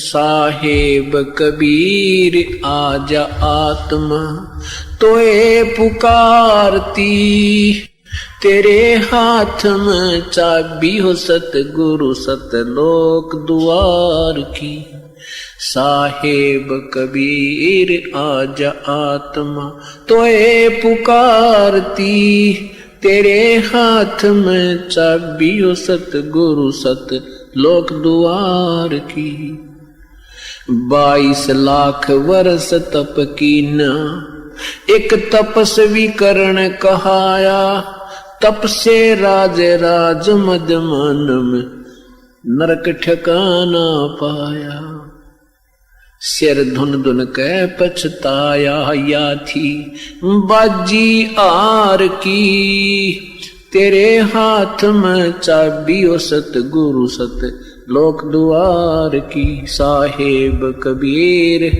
साहेब कबीर आजा आत्मा तोए पुकारती, तेरे हाथ में चाबी हो सतगुरु सतलोक द्वार की। साहेब कबीर आजा आत्मा तोए पुकारती, तेरे हाथ में चाबी हो सतगुरु सतलोक द्वार की। 22 लाख वर्ष तप कीना, एक तपस्वी करण कहाया, तप से राज राज मद मन में नरक ठिकाना पाया। सिर धुन धुन कह पछताया, या थी बाजी आर की, तेरे हाथ में चाबी ओ सतगुरु सत लोक द्वार की। साहेब कबीर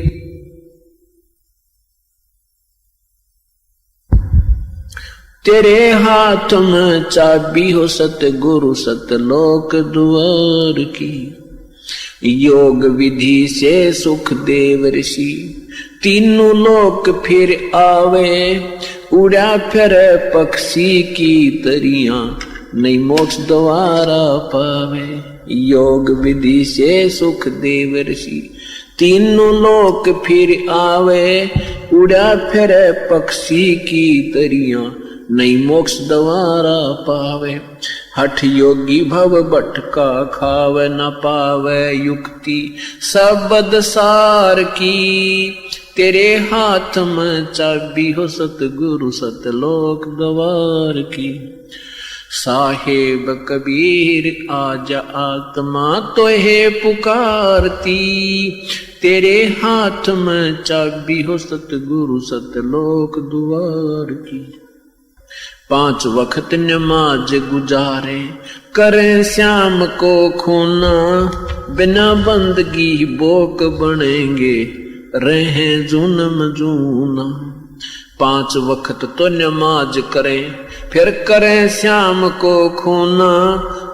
तेरे हाथ में चाबी हो सतगुरु सतलोक द्वार की। योग विधि से सुख देव ऋषि तीनों लोक फिर आवे, उड़ा फिर पक्षी की तरियां नहीं मोक्ष द्वारा पावे। योग विधि से सुख देव ऋषि तीनों लोक फिर आवे, उड़ा फिर पक्षी की तरियां नहीं मोक्ष द्वारा पावे। हठ योगी भव भटका खावे, न पावे युक्ति सबद सार की, तेरे हाथ में चाबी हो सतगुरु सतलोक द्वार की। साहेब कबीर आजा आत्मा तोहे पुकारती, तेरे हाथ में चाबी हो सतगुरु सतलोक द्वार की। 5 वक्त नमाज गुजारे, करें श्याम को खूना, बिना बंदगी बोक बनेंगे रहे जूनम जूना। 5 वक्त तो नमाज करें, फिर करें श्याम को खूना,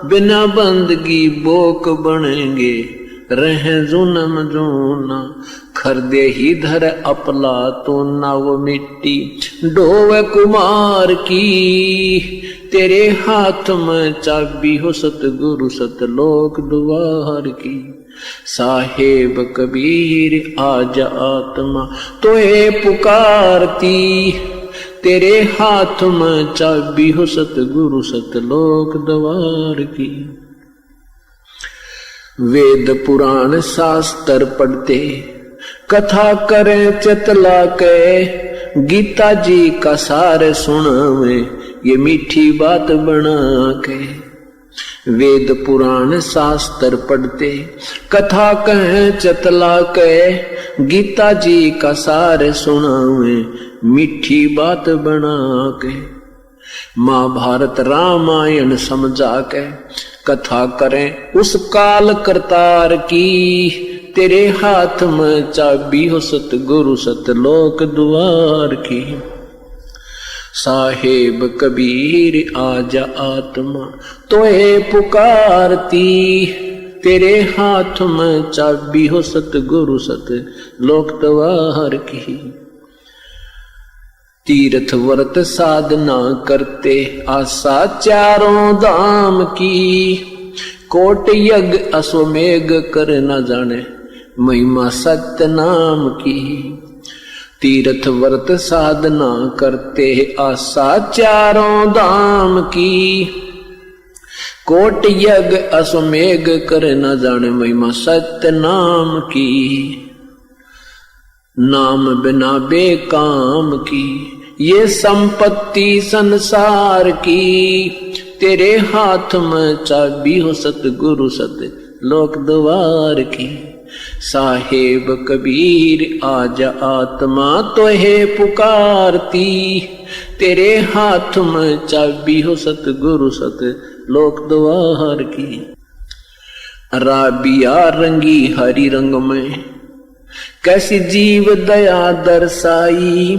बिना बंदगी बोक बनेंगे रहे जूनम जूना। खरदे ही धर अपला तो नव मिट्टी डोव कुमार की, तेरे हाथ में चाबी हो सतगुरु सतलोक द्वार की। साहेब कबीर आजा आत्मा तोहे पुकारती, तेरे हाथ में चाबी हो सतगुरु सतलोक द्वार की। वेद पुराण शास्त्र पढ़ते, कथा करें चतला के, गीता जी का सार सुनावे ये मीठी बात बना के। वेद पुराण शास्त्र पढ़ते, कथा कहें चतला के, गीता जी का सार सुनावे मीठी बात बना के। महाभारत रामायण समझा के, कथा करें उस काल करतार की, तेरे हाथ में चाबी हो सतगुरु सतलोक द्वार की। साहेब कबीर आजा आत्मा तोहे पुकारती, तेरे हाथ में चाबी हो सतगुरु सतलोक द्वार की। तीर्थ व्रत साधना करते, आशा चारों धाम की, कोट यज्ञ अश्वमेघ कर न जाने महिमा सत्य नाम की। तीर्थ व्रत साधना करते, आशा चारों धाम की, कोट यज्ञ अश्वमेघ कर न जाने महिमा सत्य नाम की। नाम बिना बेकाम की ये संपत्ति संसार की, तेरे हाथ में चाबी हो सतगुरु सतलोक द्वार की। साहेब कबीर आजा आत्मा तोहे पुकारती, तेरे हाथ में चाबी हो सतगुरु सतलोक द्वार की। राबिया रंगी हरि रंग में, कैसी जीव दया दर्शाई,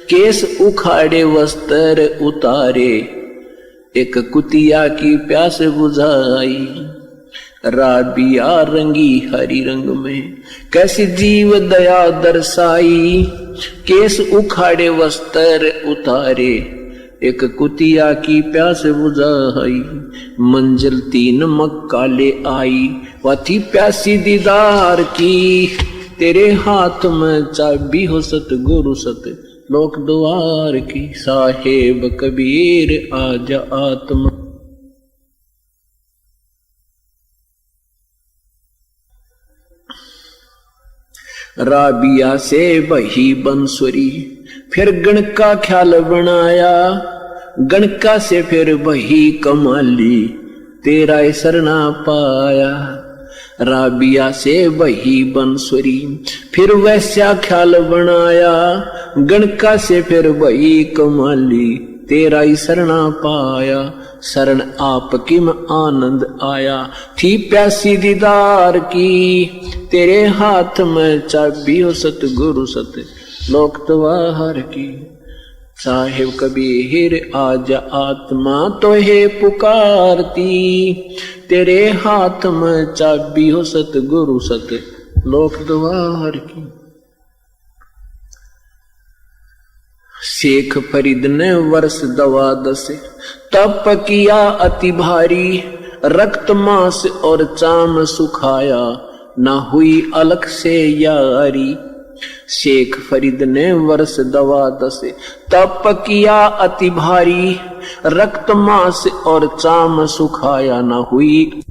केस उखाड़े वस्त्र उतारे, एक कुतिया की प्यास बुझाई। राबिया रंगी हरी रंग में, कैसी जीव दया दर्शाई, केस उखाड़े वस्त्र उतारे, एक कुतिया की प्यास बुझाई, मंजिल 3 मक्का ले आई, वह थी प्यासी दीदार की, तेरे हाथ में चाबी हो सतगुरु सत लोक द्वार की, साहेब कबीर आजा आत्मा। राबिया से बही बंसुरी, फिर गण का ख्याल बनाया, गणका से फिर बही कमाली, तेरा सरना पाया। राबिया से बही बंसुरी, फिर वैसा ख्याल बनाया, गणका से फिर बही कमाली, तेरा सरना पाया। शरण आपकी में आनंद आया, थी प्यासी दीदार की, तेरे हाथ में चाबी हो सतगुरु सत लोक द्वार की, साहिब कबीर आजा आत्मा तो है पुकारती, तेरे हाथ में चाबी हो सतगुरु सत लोक द्वार की। शेख फरीद ने वर्ष 12 तप किया अति भारी, रक्त मांस और चाम सुखाया, ना हुई अलग से यारी। शेख फरीद ने वर्ष 12 तप किया अति भारी, रक्त मांस और चाम सुखाया, ना हुई